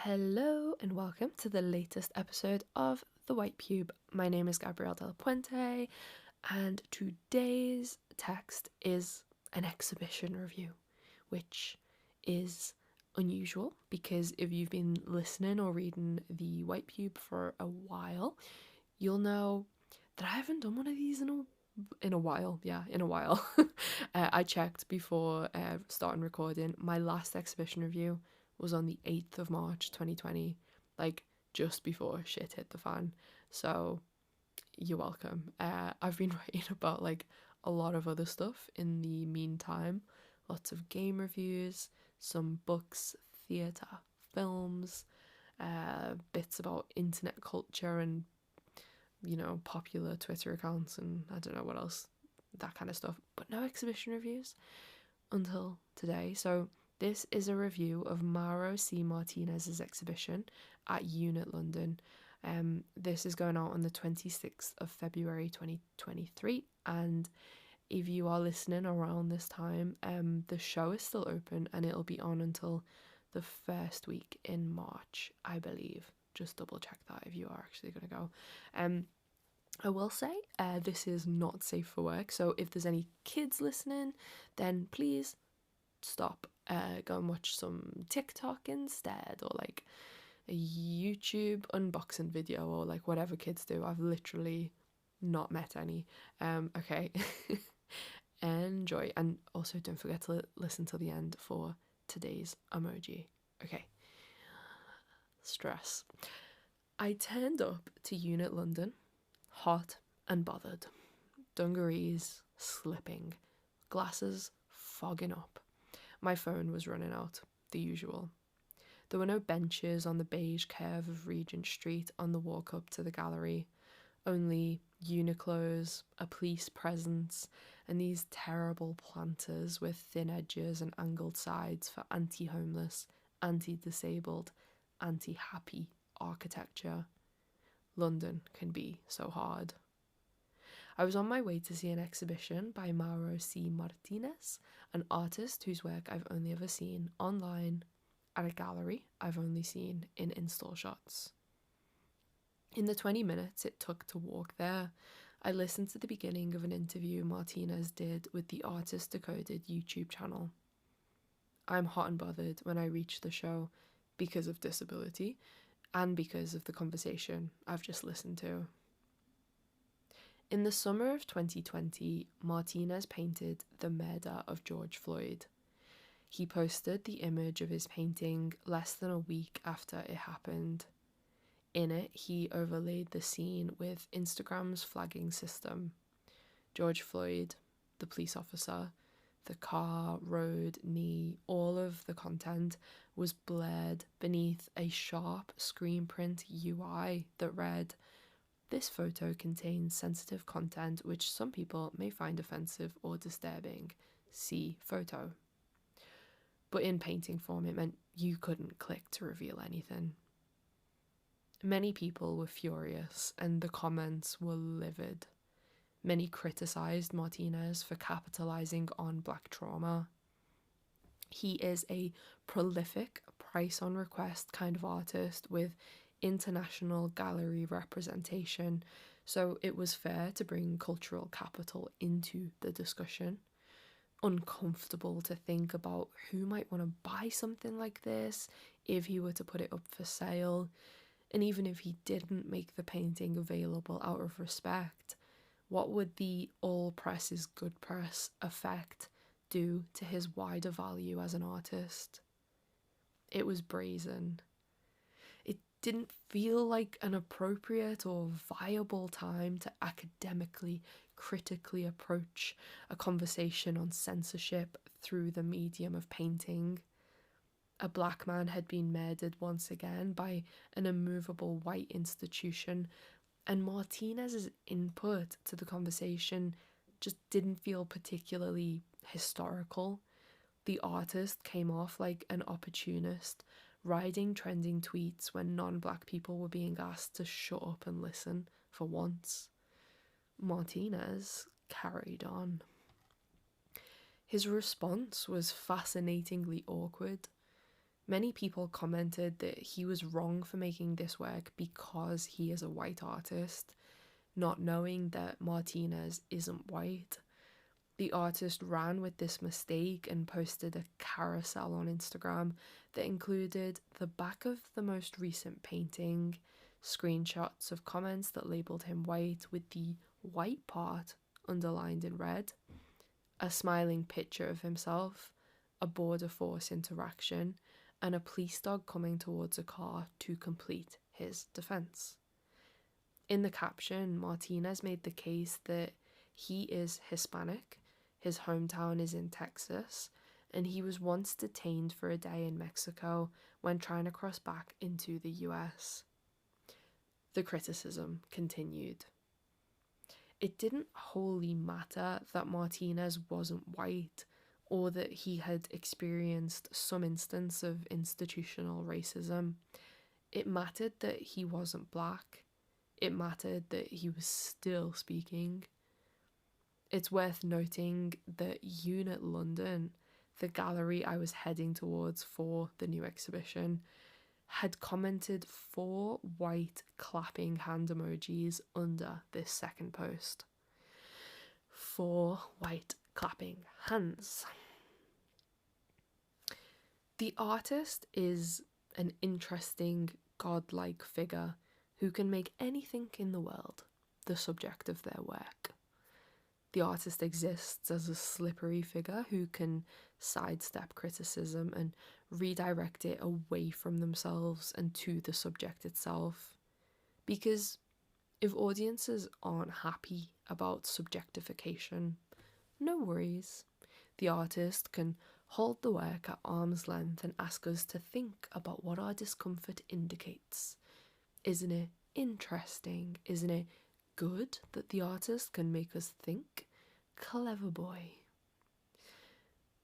Hello and welcome to the latest episode of The White Cube. My name is Gabrielle Del Puente and today's text is an exhibition review, which is unusual because if you've been listening or reading The White Cube for a while, you'll know that I haven't done one of these in a while. I checked before starting recording. My last exhibition review was on the 8th of March 2020, like just before shit hit the fan. So you're welcome. I've been writing about like a lot of other stuff in the meantime, lots of game reviews, some books, theatre, films, bits about internet culture and popular Twitter accounts and I don't know what else, that kind of stuff, but no exhibition reviews until today. So this is a review of Mauro C. Martinez's exhibition at Unit London. This is going out on the 26th of February 2023, and if you are listening around this time, the show is still open and it'll be on until the first week in March, I believe. Just double check that if you are actually going to go. I will say this is not safe for work, so if there's any kids listening, then please stop. Go and watch some TikTok instead, or like a YouTube unboxing video, or like whatever kids do. I've literally not met any. Okay. Enjoy, and also don't forget to listen to the end for today's emoji. Okay. Stress. I turned up to Unit London, hot and bothered, dungarees slipping, glasses fogging up. My phone was running out, the usual. There were no benches on the beige curve of Regent Street on the walk up to the gallery, only Uniqlos, a police presence, and these terrible planters with thin edges and angled sides for anti-homeless, anti-disabled, anti-happy architecture. London can be so hard. I was on my way to see an exhibition by Mauro C. Martinez, an artist whose work I've only ever seen online at a gallery I've only seen in install shots. In the 20 minutes it took to walk there, I listened to the beginning of an interview Martinez did with the Artist Decoded YouTube channel. I'm hot and bothered when I reach the show because of disability and because of the conversation I've just listened to. In the summer of 2020, Martinez painted The Murder of George Floyd. He posted the image of his painting less than a week after it happened. In it, he overlaid the scene with Instagram's flagging system. George Floyd, the police officer, the car, road, knee, all of the content was blurred beneath a sharp screen print UI that read, "This photo contains sensitive content which some people may find offensive or disturbing. See photo." But in painting form, it meant you couldn't click to reveal anything. Many people were furious and the comments were livid. Many criticised Martinez for capitalising on black trauma. He is a prolific, price-on-request kind of artist with international gallery representation, so it was fair to bring cultural capital into the discussion. Uncomfortable to think about who might want to buy something like this if he were to put it up for sale, and even if he didn't make the painting available out of respect, what would the all press is good press effect do to his wider value as an artist? It was brazen. It didn't feel like an appropriate or viable time to academically, critically approach a conversation on censorship through the medium of painting. A black man had been murdered once again by an immovable white institution, and Martinez's input to the conversation just didn't feel particularly historical. The artist came off like an opportunist, riding trending tweets when non-black people were being asked to shut up and listen for once. Martinez carried on. His response was fascinatingly awkward. Many people commented that he was wrong for making this work because he is a white artist, not knowing that Martinez isn't white. The artist ran with this mistake and posted a carousel on Instagram that included the back of the most recent painting, screenshots of comments that labelled him white with the white part underlined in red, a smiling picture of himself, a border force interaction, and a police dog coming towards a car to complete his defense. In the caption, Martinez made the case that he is Hispanic, his hometown is in Texas, and he was once detained for a day in Mexico when trying to cross back into the US. The criticism continued. It didn't wholly matter that Martinez wasn't white or that he had experienced some instance of institutional racism. It mattered that he wasn't black. It mattered that he was still speaking. It's worth noting that Unit London, the gallery I was heading towards for the new exhibition, had commented 4 white clapping hand emojis under this second post. 4 white clapping hands. The artist is an interesting, godlike figure who can make anything in the world the subject of their work. The artist exists as a slippery figure who can sidestep criticism and redirect it away from themselves and to the subject itself. Because if audiences aren't happy about subjectification, no worries. The artist can hold the work at arm's length and ask us to think about what our discomfort indicates. Isn't it interesting? Isn't it good that the artist can make us think? Clever boy.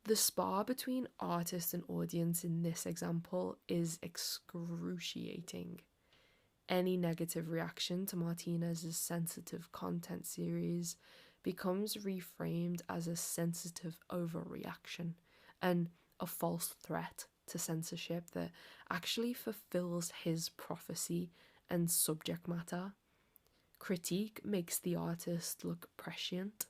The spar between artist and audience in this example is excruciating. Any negative reaction to Martinez's sensitive content series becomes reframed as a sensitive overreaction and a false threat to censorship that actually fulfills his prophecy and subject matter. Critique makes the artist look prescient,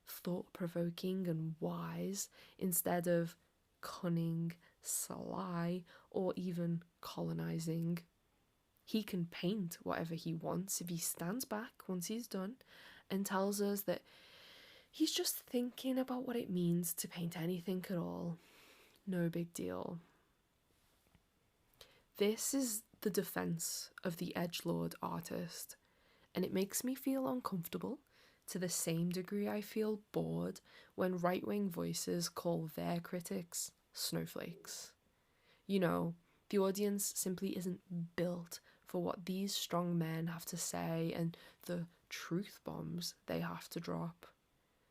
thought-provoking and wise instead of cunning, sly, or even colonizing. He can paint whatever he wants if he stands back once he's done and tells us that he's just thinking about what it means to paint anything at all. No big deal. This is the defense of the edgelord artist, and it makes me feel uncomfortable to the same degree I feel bored when right-wing voices call their critics snowflakes. You know, the audience simply isn't built for what these strong men have to say and the truth bombs they have to drop.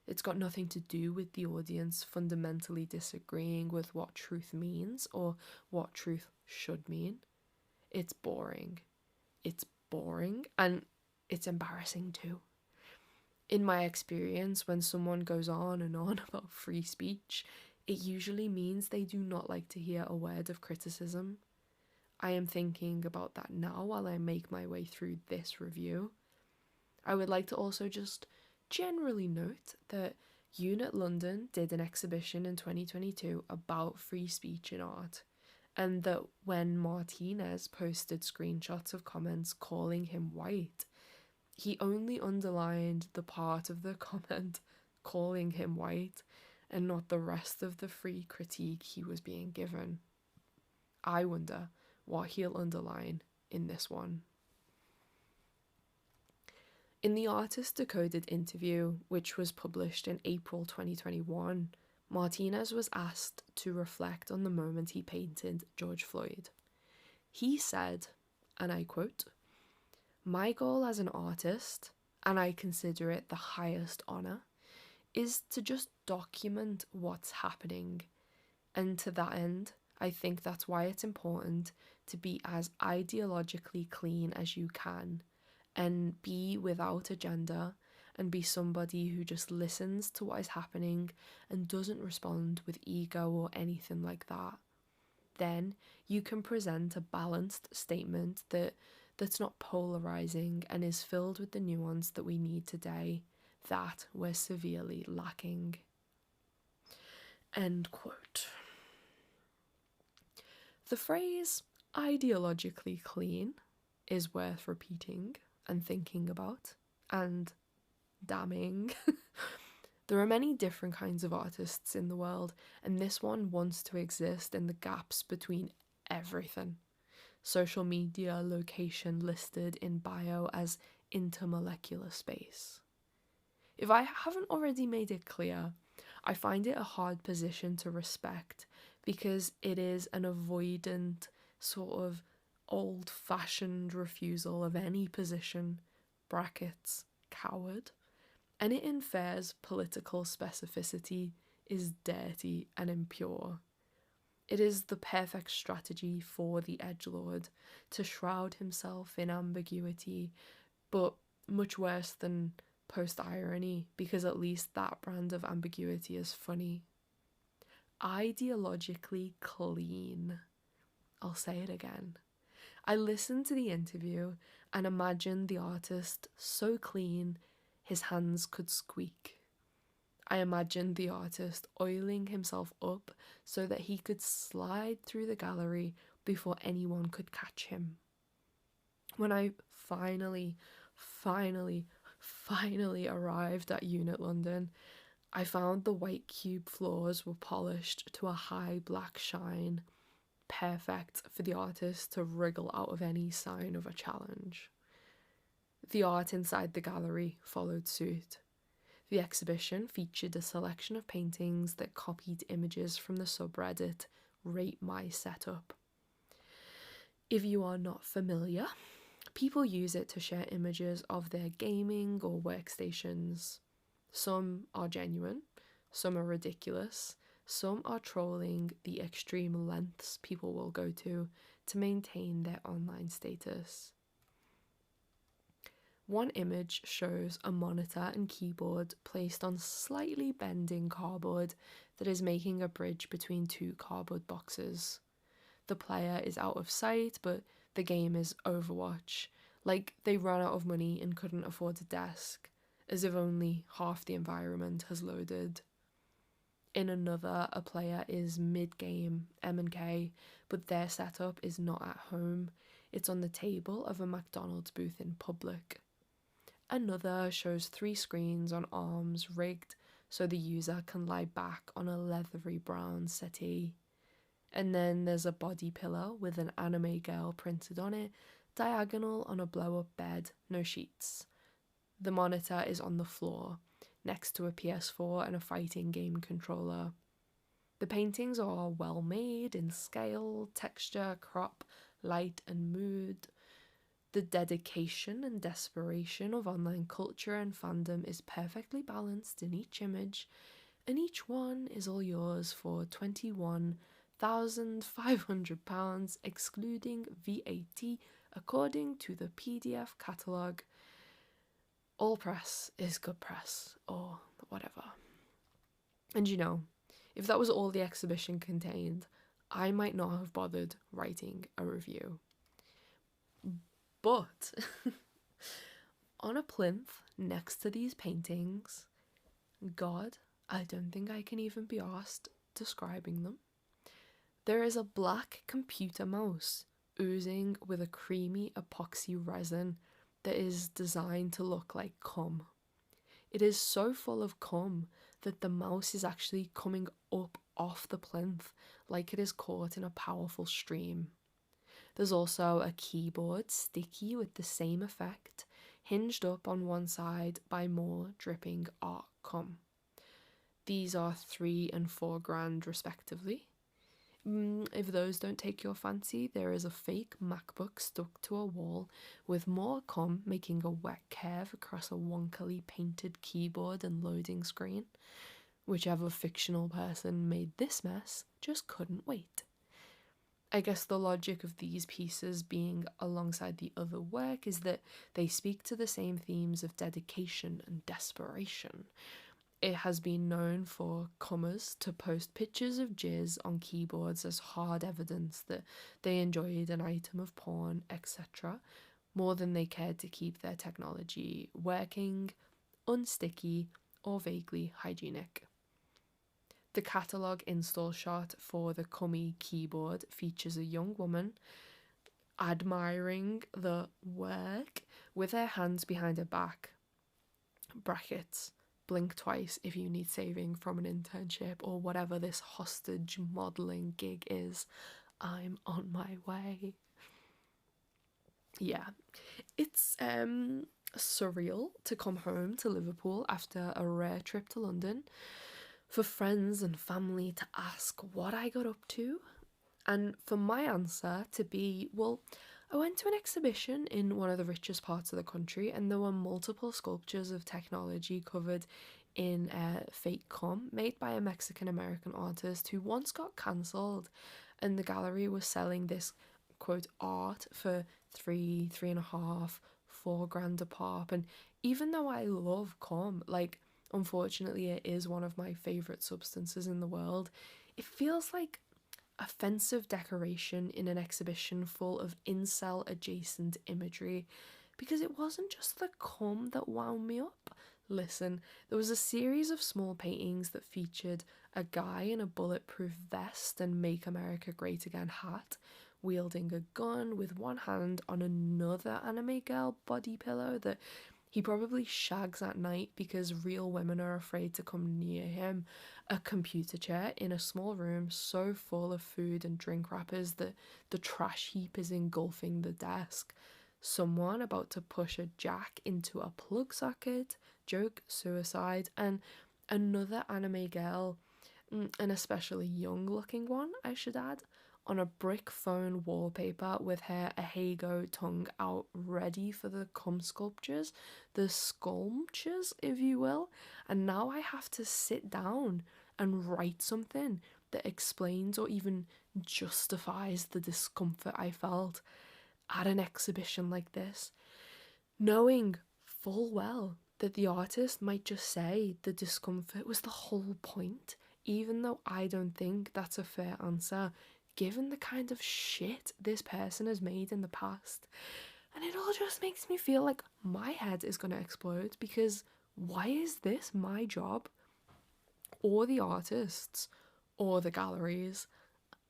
It's got nothing to do with the audience fundamentally disagreeing with what truth means or what truth should mean. It's boring. It's boring and it's embarrassing too. In my experience, when someone goes on and on about free speech, it usually means they do not like to hear a word of criticism. I am thinking about that now while I make my way through this review. I would like to also just generally note that Unit London did an exhibition in 2022 about free speech in art, and that when Martinez posted screenshots of comments calling him white, he only underlined the part of the comment calling him white and not the rest of the free critique he was being given. I wonder what he'll underline in this one. In the Artist Decoded interview, which was published in April 2021, Martinez was asked to reflect on the moment he painted George Floyd. He said, and I quote, "My goal as an artist, and I consider it the highest honour, is to just document what's happening. And to that end, I think that's why it's important to be as ideologically clean as you can and be without agenda and be somebody who just listens to what is happening and doesn't respond with ego or anything like that. then you can present a balanced statement that's not polarizing and is filled with the nuance that we need today, that we're severely lacking. End quote. The phrase ideologically clean is worth repeating and thinking about, and damning. There are many different kinds of artists in the world, and this one wants to exist in the gaps between everything. Social media location listed in bio as intermolecular space. If I haven't already made it clear, I find it a hard position to respect because it is an avoidant, sort of old-fashioned refusal of any position, brackets, coward, and it infers political specificity is dirty and impure. It is the perfect strategy for the edgelord to shroud himself in ambiguity, but much worse than post-irony, because at least that brand of ambiguity is funny. Ideologically clean. I'll say it again. I listened to the interview and imagined the artist so clean his hands could squeak. I imagined the artist oiling himself up so that he could slide through the gallery before anyone could catch him. When I finally arrived at Unit London, I found the white cube floors were polished to a high black shine, perfect for the artist to wriggle out of any sign of a challenge. The art inside the gallery followed suit. The exhibition featured a selection of paintings that copied images from the subreddit Rate My Setup. If you are not familiar, people use it to share images of their gaming or workstations. Some are genuine, some are ridiculous, some are trolling the extreme lengths people will go to maintain their online status. One image shows a monitor and keyboard placed on slightly bending cardboard that is making a bridge between two cardboard boxes. The player is out of sight, but the game is Overwatch, like they ran out of money and couldn't afford a desk, as if only half the environment has loaded. In another, a player is mid-game M&K, but their setup is not at home. It's on the table of a McDonald's booth in public. Another shows 3 screens on arms rigged so the user can lie back on a leathery brown settee. And then there's a body pillow with an anime girl printed on it, diagonal on a blow-up bed, no sheets. The monitor is on the floor, next to a PS4 and a fighting game controller. The paintings are well made in scale, texture, crop, light and mood. The dedication and desperation of online culture and fandom is perfectly balanced in each image, and each one is all yours for £21,500 excluding VAT according to the PDF catalogue. All press is good press, or whatever. And you know, if that was all the exhibition contained, I might not have bothered writing a review. But on a plinth next to these paintings, God, I don't think I can even be asked describing them, there is a black computer mouse oozing with a creamy epoxy resin that is designed to look like cum. It is so full of cum that the mouse is actually coming up off the plinth like it is caught in a powerful stream. There's also a keyboard sticky with the same effect, hinged up on one side by more dripping art cum. These are $3,000 and $4,000 respectively. If those don't take your fancy, there is a fake MacBook stuck to a wall with more cum making a wet curve across a wonkily painted keyboard and loading screen. Whichever fictional person made this mess just couldn't wait. I guess the logic of these pieces being alongside the other work is that they speak to the same themes of dedication and desperation, It has been known for comers to post pictures of jizz on keyboards as hard evidence that they enjoyed an item of porn, etc., more than they cared to keep their technology working, unsticky, or vaguely hygienic. The catalogue install shot for the Cummy keyboard features a young woman admiring the work with her hands behind her back. Brackets. Blink twice if you need saving from an internship or whatever this hostage modelling gig is. I'm on my way. Yeah, it's surreal to come home to Liverpool after a rare trip to London for friends and family to ask what I got up to, and for my answer to be, well, I went to an exhibition in one of the richest parts of the country, and there were multiple sculptures of technology covered in fake cum made by a Mexican American artist who once got cancelled, and the gallery was selling this quote art for three and a half, £4,000 a pop. And even though I love cum, like, unfortunately it is one of my favourite substances in the world, it feels like offensive decoration in an exhibition full of incel adjacent imagery, because it wasn't just the cum that wound me up. Listen, there was a series of small paintings that featured a guy in a bulletproof vest and Make America Great Again hat, wielding a gun with one hand on another anime girl body pillow that he probably shags at night because real women are afraid to come near him, a computer chair in a small room so full of food and drink wrappers that the trash heap is engulfing the desk, someone about to push a jack into a plug socket, joke suicide, and another anime girl, an especially young looking one, I should add, on a brick phone wallpaper with her ahago tongue out ready for the cum sculptures, the sculptures, if you will. And now I have to sit down and write something that explains or even justifies the discomfort I felt at an exhibition like this, knowing full well that the artist might just say the discomfort was the whole point, even though I don't think that's a fair answer given the kind of shit this person has made in the past. And it all just makes me feel like my head is going to explode, because why is this my job? Or the artists? Or the galleries?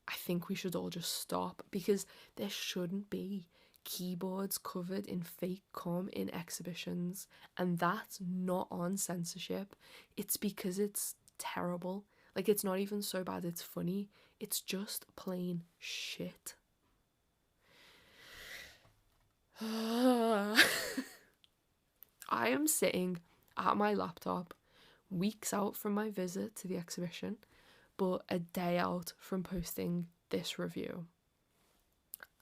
I think we should all just stop, because there shouldn't be keyboards covered in fake cum in exhibitions, and that's not on censorship. It's because it's terrible. Like, it's not even so bad it's funny, it's just plain shit. I am sitting at my laptop, weeks out from my visit to the exhibition, but a day out from posting this review.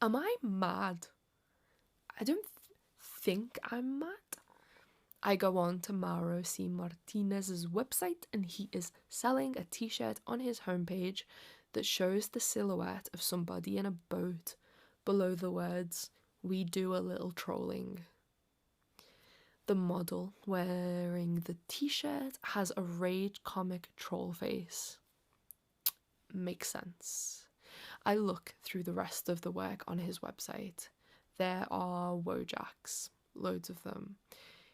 Am I mad? I don't think I'm mad. I go on to Mauro C. Martinez's website, and he is selling a t-shirt on his homepage that shows the silhouette of somebody in a boat below the words, "We do a little trolling." The model wearing the t-shirt has a rage comic troll face. Makes sense. I look through the rest of the work on his website. There are Wojaks, loads of them.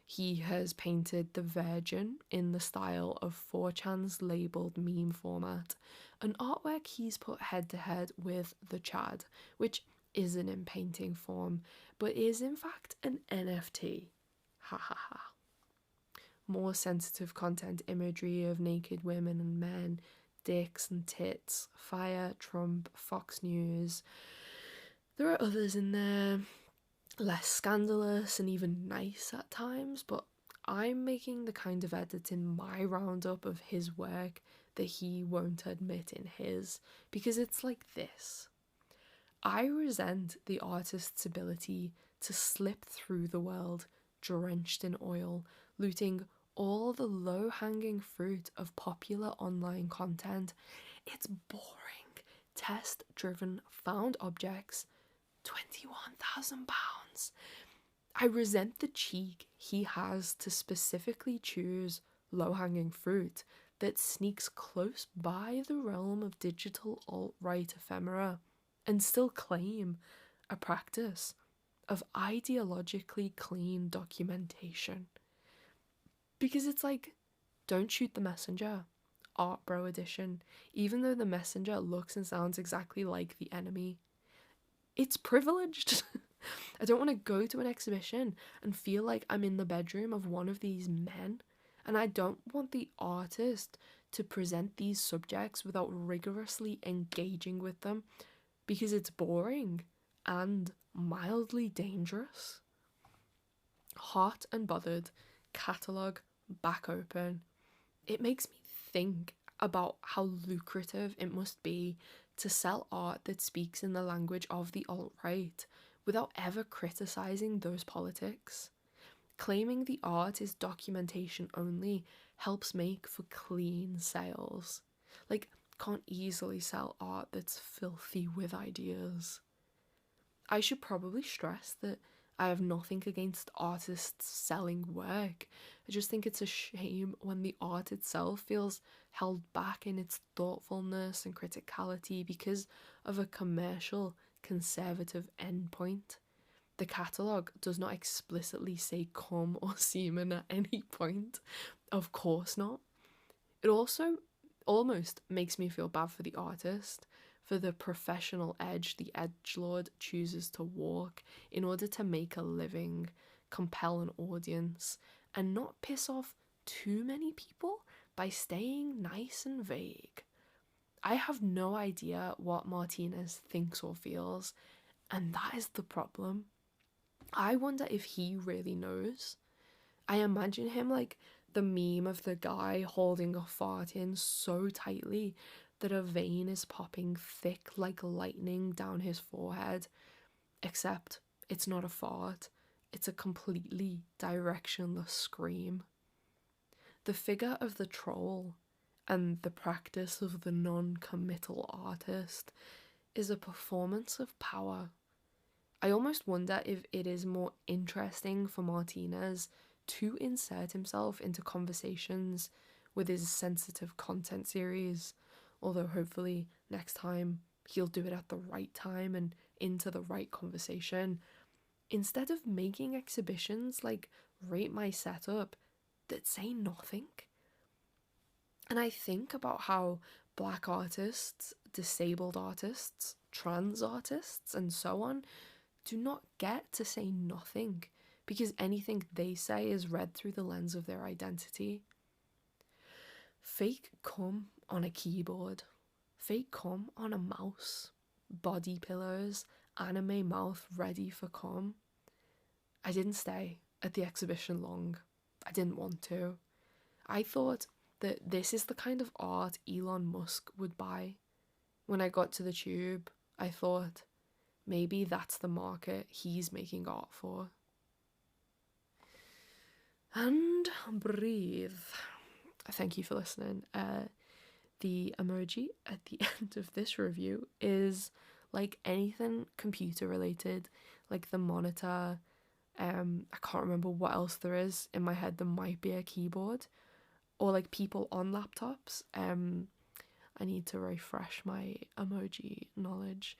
He has painted the Virgin in the style of 4chan's labelled meme format, an artwork he's put head to head with the Chad, which isn't in painting form, but is in fact an NFT. Ha ha ha. More sensitive content imagery of naked women and men, dicks and tits, Fire, Trump, Fox News. There are others in there, less scandalous and even nice at times, but I'm making the kind of edits in my roundup of his work that he won't admit in his, because it's like this. I resent the artist's ability to slip through the world drenched in oil, looting all the low-hanging fruit of popular online content. It's boring, test-driven found objects, £21,000. I resent the cheek he has to specifically choose low-hanging fruit that sneaks close by the realm of digital alt-right ephemera and still claim a practice of ideologically clean documentation. Because it's like, don't shoot the messenger, art bro edition, even though the messenger looks and sounds exactly like the enemy. It's privileged. I don't want to go to an exhibition and feel like I'm in the bedroom of one of these men, and I don't want the artist to present these subjects without rigorously engaging with them because it's boring and mildly dangerous. Hot and bothered, catalogue back open. It makes me think about how lucrative it must be to sell art that speaks in the language of the alt-right without ever criticising those politics. Claiming the art is documentation only helps make for clean sales. Like, can't easily sell art that's filthy with ideas. I should probably stress that I have nothing against artists selling work. I just think it's a shame when the art itself feels held back in its thoughtfulness and criticality because of a commercial, conservative endpoint. The catalogue does not explicitly say cum or semen at any point. Of course not. It also almost makes me feel bad for the artist, for the professional edge the edgelord chooses to walk in order to make a living, compel an audience, and not piss off too many people by staying nice and vague. I have no idea what Martinez thinks or feels, and that is the problem. I wonder if he really knows. I imagine him like the meme of the guy holding a fart in so tightly that a vein is popping thick like lightning down his forehead. Except it's not a fart, it's a completely directionless scream. The figure of the troll and the practice of the non-committal artist is a performance of power. I almost wonder if it is more interesting for Martinez to insert himself into conversations with his sensitive content series, although hopefully next time he'll do it at the right time and into the right conversation, instead of making exhibitions like Rate My Setup that say nothing. And I think about how black artists, disabled artists, trans artists, and so on do not get to say nothing because anything they say is read through the lens of their identity. Fake cum on a keyboard, fake cum on a mouse, body pillows, anime mouth ready for cum. I didn't stay at the exhibition long. I didn't want to. I thought that this is the kind of art Elon Musk would buy. When I got to the tube, I thought, maybe that's the market he's making art for. And breathe. Thank you for listening. The emoji at the end of this review is like anything computer related, like the monitor. I can't remember what else there is in my head. There might be a keyboard, or like people on laptops. I need to refresh my emoji knowledge.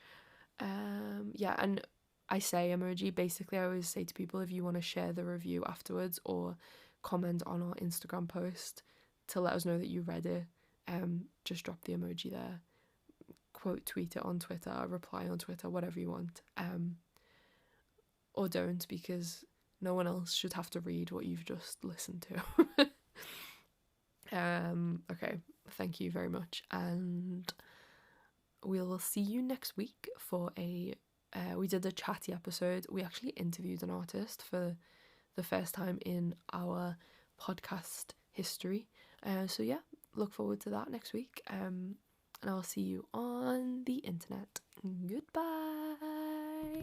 Yeah, and I say emoji, basically I always say to people, if you want to share the review afterwards or comment on our Instagram post to let us know that you read it, just drop the emoji there, quote tweet it on Twitter, reply on Twitter, whatever you want, or don't, because no one else should have to read what you've just listened to. Okay, thank you very much, and we'll see you next week for we did a chatty episode. We actually interviewed an artist for the first time in our podcast history. So yeah, look forward to that next week. And I'll see you on the internet. Goodbye.